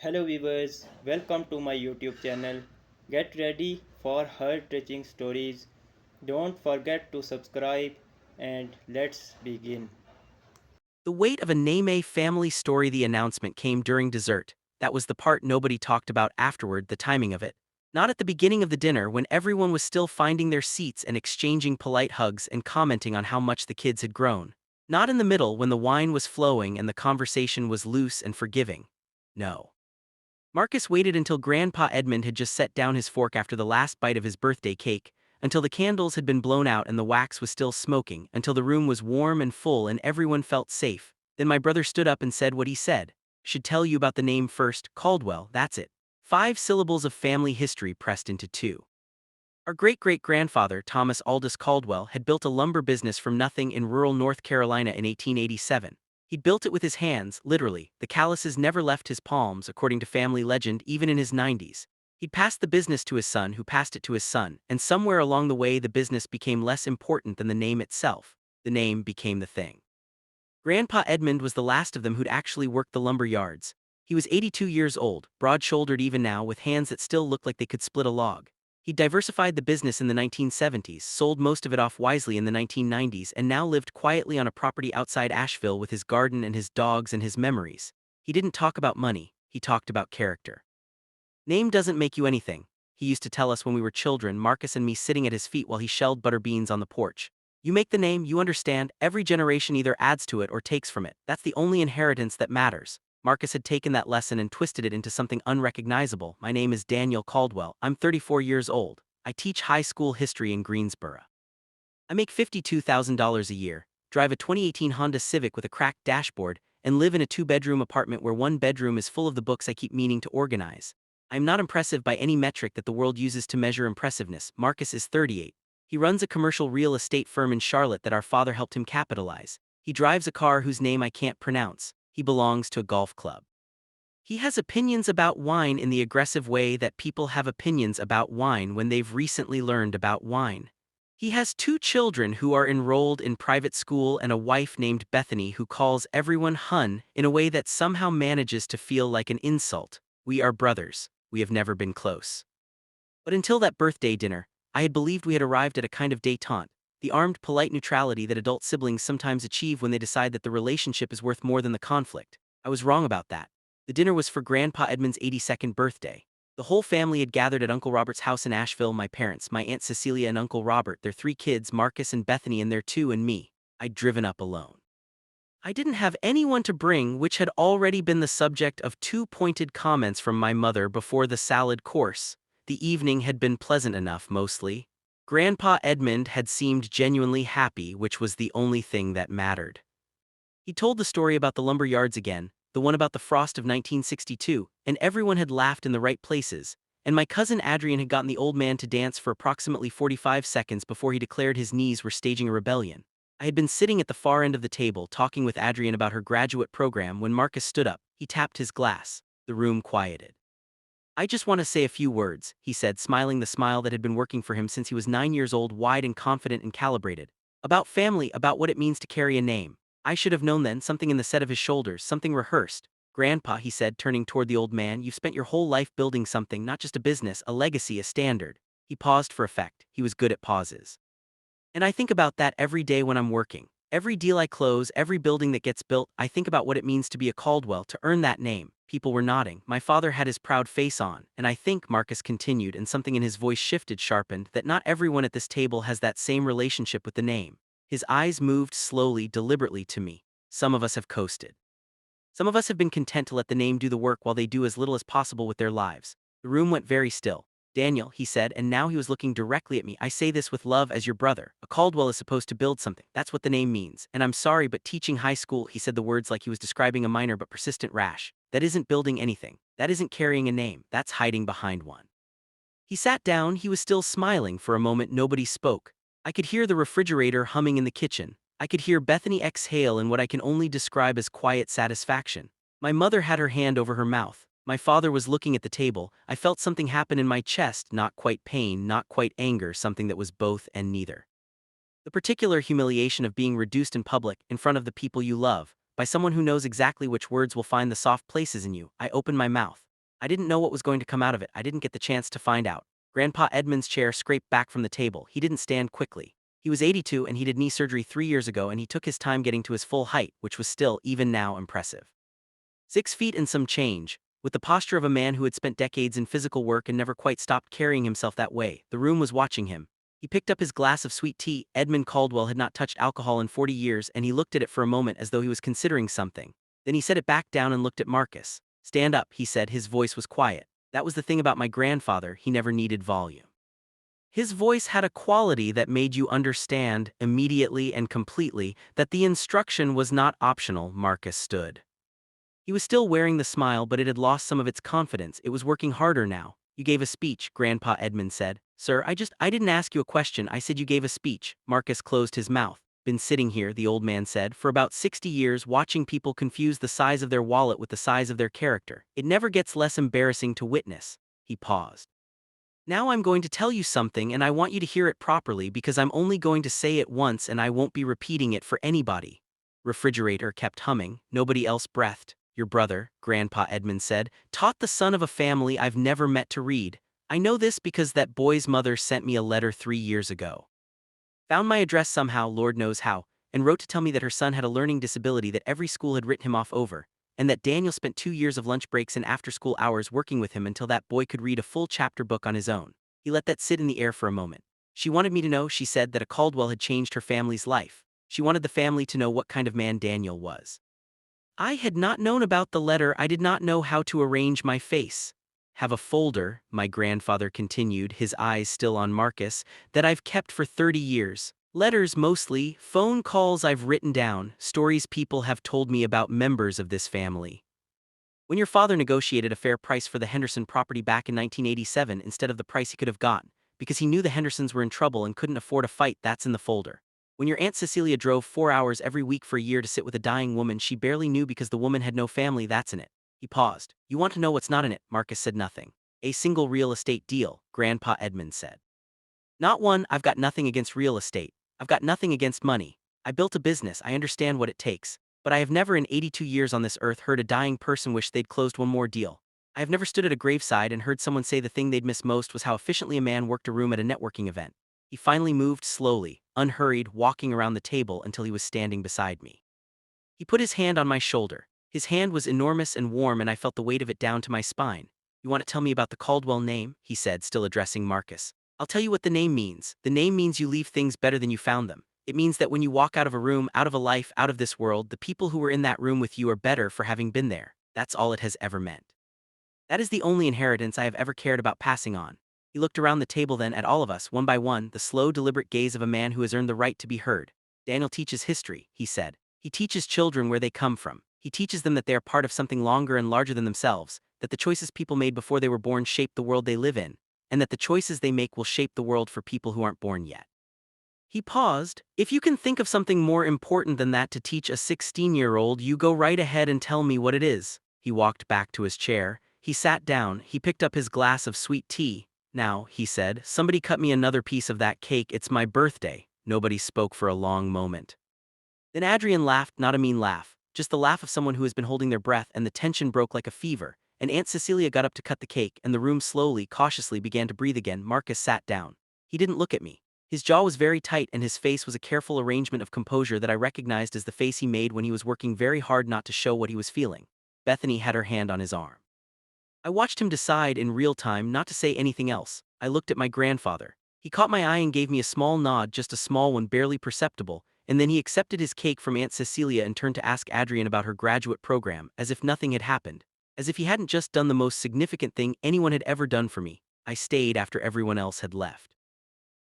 Hello viewers, welcome to my YouTube channel. Get ready for heart-touching stories. Don't forget to subscribe and let's begin. The weight of a Neme family story. The announcement came during dessert. That was the part nobody talked about afterward, the timing of it. Not at the beginning of the dinner when everyone was still finding their seats and exchanging polite hugs and commenting on how much the kids had grown. Not in the middle when the wine was flowing and the conversation was loose and forgiving. No. Marcus waited until Grandpa Edmund had just set down his fork after the last bite of his birthday cake, until the candles had been blown out and the wax was still smoking, until the room was warm and full and everyone felt safe. Then my brother stood up and said what he said. Should tell you about the name first, Caldwell, that's it. 5 syllables of family history pressed into two. Our great-great-grandfather, Thomas Aldous Caldwell, had built a lumber business from nothing in rural North Carolina in 1887. He'd built it with his hands, literally. The calluses never left his palms, according to family legend, even in his 90s. He'd passed the business to his son, who passed it to his son, and somewhere along the way the business became less important than the name itself. The name became the thing. Grandpa Edmund was the last of them who'd actually worked the lumber yards. He was 82 years old, broad-shouldered even now, with hands that still looked like they could split a log. He diversified the business in the 1970s, sold most of it off wisely in the 1990s, and now lived quietly on a property outside Asheville with his garden and his dogs and his memories. He didn't talk about money, he talked about character. Name doesn't make you anything, he used to tell us when we were children, Marcus and me sitting at his feet while he shelled butter beans on the porch. You make the name, you understand, every generation either adds to it or takes from it. That's the only inheritance that matters. Marcus had taken that lesson and twisted it into something unrecognizable. My name is Daniel Caldwell. I'm 34 years old. I teach high school history in Greensboro. I make $52,000 a year, drive a 2018 Honda Civic with a cracked dashboard, and live in a 2-bedroom apartment where one bedroom is full of the books I keep meaning to organize. I'm not impressive by any metric that the world uses to measure impressiveness. Marcus is 38. He runs a commercial real estate firm in Charlotte that our father helped him capitalize. He drives a car whose name I can't pronounce. He belongs to a golf club. He has opinions about wine in the aggressive way that people have opinions about wine when they've recently learned about wine. He has 2 children who are enrolled in private school and a wife named Bethany who calls everyone hun in a way that somehow manages to feel like an insult. We are brothers. We have never been close. But until that birthday dinner, I had believed we had arrived at a kind of détente, the armed, polite neutrality that adult siblings sometimes achieve when they decide that the relationship is worth more than the conflict. I was wrong about that. The dinner was for Grandpa Edmund's 82nd birthday. The whole family had gathered at Uncle Robert's house in Asheville, my parents, my Aunt Cecilia and Uncle Robert, their 3 kids, Marcus and Bethany and their 2 and me. I'd driven up alone. I didn't have anyone to bring, which had already been the subject of 2 pointed comments from my mother before the salad course. The evening had been pleasant enough, mostly. Grandpa Edmund had seemed genuinely happy, which was the only thing that mattered. He told the story about the lumber yards again, the one about the frost of 1962, and everyone had laughed in the right places, and my cousin Adrian had gotten the old man to dance for approximately 45 seconds before he declared his knees were staging a rebellion. I had been sitting at the far end of the table talking with Adrian about her graduate program when Marcus stood up. He tapped his glass. The room quieted. I just want to say a few words, he said, smiling the smile that had been working for him since he was 9 years old, wide and confident and calibrated. About family, about what it means to carry a name. I should have known then, something in the set of his shoulders, something rehearsed. Grandpa, he said, turning toward the old man, you've spent your whole life building something, not just a business, a legacy, a standard. He paused for effect. He was good at pauses. And I think about that every day when I'm working. Every deal I close, every building that gets built, I think about what it means to be a Caldwell, to earn that name. People were nodding. My father had his proud face on, and I think, Marcus continued, and something in his voice shifted, sharpened, that not everyone at this table has that same relationship with the name. His eyes moved slowly, deliberately to me. Some of us have coasted. Some of us have been content to let the name do the work while they do as little as possible with their lives. The room went very still. Daniel, he said, and now he was looking directly at me. I say this with love as your brother. A Caldwell is supposed to build something. That's what the name means. And I'm sorry, but teaching high school, he said the words like he was describing a minor but persistent rash. That isn't building anything. That isn't carrying a name. That's hiding behind one. He sat down. He was still smiling. For a moment, nobody spoke. I could hear the refrigerator humming in the kitchen. I could hear Bethany exhale in what I can only describe as quiet satisfaction. My mother had her hand over her mouth. My father was looking at the table. I felt something happen in my chest, not quite pain, not quite anger, something that was both and neither. The particular humiliation of being reduced in public, in front of the people you love, by someone who knows exactly which words will find the soft places in you. I opened my mouth. I didn't know what was going to come out of it. I didn't get the chance to find out. Grandpa Edmund's chair scraped back from the table. He didn't stand quickly. He was 82 and he did knee surgery 3 years ago, and he took his time getting to his full height, which was still, even now, impressive. 6 feet and some change. With the posture of a man who had spent decades in physical work and never quite stopped carrying himself that way, the room was watching him. He picked up his glass of sweet tea. Edmund Caldwell had not touched alcohol in 40 years, and he looked at it for a moment as though he was considering something. Then he set it back down and looked at Marcus. "Stand up," he said. His voice was quiet. That was the thing about my grandfather, he never needed volume. His voice had a quality that made you understand, immediately and completely, that the instruction was not optional. Marcus stood. He was still wearing the smile, but it had lost some of its confidence. It was working harder now. "You gave a speech," Grandpa Edmund said. "Sir, I didn't ask you a question. I said you gave a speech." Marcus closed his mouth. "Been sitting here," the old man said, "for about 60 years, watching people confuse the size of their wallet with the size of their character. It never gets less embarrassing to witness." He paused. "Now I'm going to tell you something, and I want you to hear it properly, because I'm only going to say it once and I won't be repeating it for anybody." Refrigerator kept humming. Nobody else breathed. "Your brother," Grandpa Edmund said, "taught the son of a family I've never met to read. I know this because that boy's mother sent me a letter 3 years ago. Found my address somehow, Lord knows how, and wrote to tell me that her son had a learning disability that every school had written him off over, and that Daniel spent 2 years of lunch breaks and after-school hours working with him until that boy could read a full chapter book on his own." He let that sit in the air for a moment. "She wanted me to know," she said, "that a Caldwell had changed her family's life. She wanted the family to know what kind of man Daniel was." I had not known about the letter. I did not know how to arrange my face. "Have a folder," my grandfather continued, his eyes still on Marcus, "that I've kept for 30 years. Letters mostly, phone calls I've written down, stories people have told me about members of this family. When your father negotiated a fair price for the Henderson property back in 1987 instead of the price he could have gotten, because he knew the Hendersons were in trouble and couldn't afford a fight, that's in the folder. When your Aunt Cecilia drove 4 hours every week for a year to sit with a dying woman she barely knew because the woman had no family, that's in it." He paused. "You want to know what's not in it?" Marcus said. "Nothing." "A single real estate deal," Grandpa Edmund said. "Not one. I've got nothing against real estate. I've got nothing against money. I built a business. I understand what it takes. But I have never in 82 years on this earth heard a dying person wish they'd closed one more deal. I have never stood at a graveside and heard someone say the thing they'd miss most was how efficiently a man worked a room at a networking event." He finally moved slowly, unhurried, walking around the table until he was standing beside me. He put his hand on my shoulder. His hand was enormous and warm, and I felt the weight of it down to my spine. "You want to tell me about the Caldwell name?" he said, still addressing Marcus. "I'll tell you what the name means. The name means you leave things better than you found them. It means that when you walk out of a room, out of a life, out of this world, the people who were in that room with you are better for having been there. That's all it has ever meant. That is the only inheritance I have ever cared about passing on." He looked around the table then at all of us, one by one, the slow, deliberate gaze of a man who has earned the right to be heard. "Daniel teaches history," he said. "He teaches children where they come from. He teaches them that they are part of something longer and larger than themselves, that the choices people made before they were born shape the world they live in, and that the choices they make will shape the world for people who aren't born yet." He paused. "If you can think of something more important than that to teach a 16-year-old, you go right ahead and tell me what it is." He walked back to his chair. He sat down. He picked up his glass of sweet tea. "Now," he said, "somebody cut me another piece of that cake. It's my birthday." Nobody spoke for a long moment. Then Adrian laughed, not a mean laugh, just the laugh of someone who has been holding their breath, and the tension broke like a fever, and Aunt Cecilia got up to cut the cake, and the room slowly, cautiously began to breathe again. Marcus sat down. He didn't look at me. His jaw was very tight, and his face was a careful arrangement of composure that I recognized as the face he made when he was working very hard not to show what he was feeling. Bethany had her hand on his arm. I watched him decide in real time not to say anything else. I looked at my grandfather. He caught my eye and gave me a small nod, just a small one, barely perceptible, and then he accepted his cake from Aunt Cecilia and turned to ask Adrian about her graduate program, as if nothing had happened. As if he hadn't just done the most significant thing anyone had ever done for me. I stayed after everyone else had left.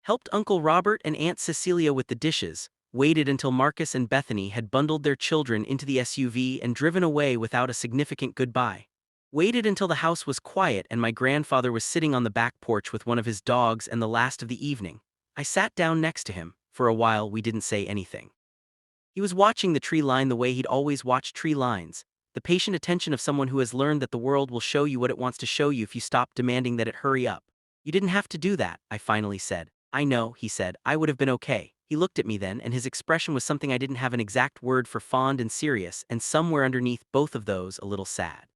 Helped Uncle Robert and Aunt Cecilia with the dishes, waited until Marcus and Bethany had bundled their children into the SUV and driven away without a significant goodbye. Waited until the house was quiet and my grandfather was sitting on the back porch with one of his dogs and the last of the evening. I sat down next to him. For a while we didn't say anything. He was watching the tree line the way he'd always watched tree lines, the patient attention of someone who has learned that the world will show you what it wants to show you if you stop demanding that it hurry up. "You didn't have to do that," I finally said. "I know," he said. "I would have been okay." He looked at me then, and his expression was something I didn't have an exact word for: fond and serious, and somewhere underneath both of those a little sad.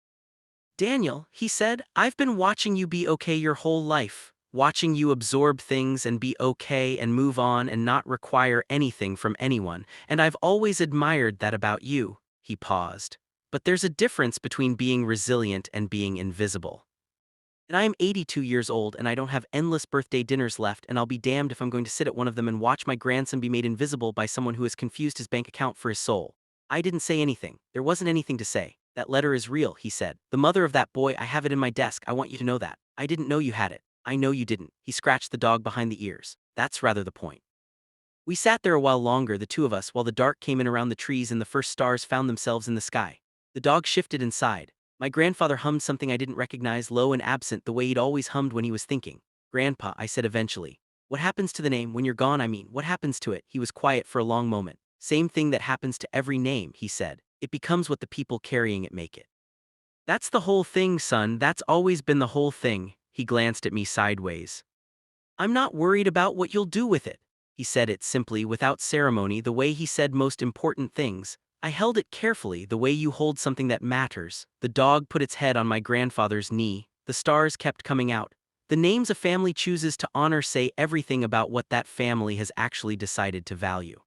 Daniel, he said, I've been watching you be okay your whole life, watching you absorb things and be okay and move on and not require anything from anyone, and I've always admired that about you. He paused. But there's a difference between being resilient and being invisible. And I am 82 years old and I don't have endless birthday dinners left, and I'll be damned if I'm going to sit at one of them and watch my grandson be made invisible by someone who has confused his bank account for his soul. I didn't say anything. There wasn't anything to say. That letter is real, he said. The mother of that boy, I have it in my desk. I want you to know that. I didn't know you had it. I know you didn't. He scratched the dog behind the ears. That's rather the point. We sat there a while longer, the two of us, while the dark came in around the trees and the first stars found themselves in the sky. The dog shifted inside. My grandfather hummed something I didn't recognize, low and absent, the way he'd always hummed when he was thinking. Grandpa, I said eventually. What happens to the name when you're gone? I mean, what happens to it? He was quiet for a long moment. Same thing that happens to every name, he said. It becomes what the people carrying it make it. That's the whole thing, son. That's always been the whole thing. He glanced at me sideways. I'm not worried about what you'll do with it. He said it simply, without ceremony, the way he said most important things. I held it carefully, the way you hold something that matters. The dog put its head on my grandfather's knee. The stars kept coming out. The names a family chooses to honor say everything about what that family has actually decided to value.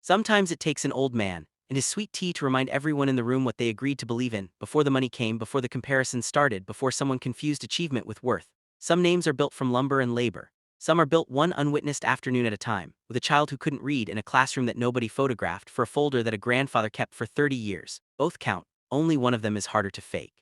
Sometimes it takes an old man and his sweet tea to remind everyone in the room what they agreed to believe in, before the money came, before the comparison started, before someone confused achievement with worth. Some names are built from lumber and labor. Some are built one unwitnessed afternoon at a time, with a child who couldn't read in a classroom that nobody photographed, for a folder that a grandfather kept for 30 years. Both count, only one of them is harder to fake.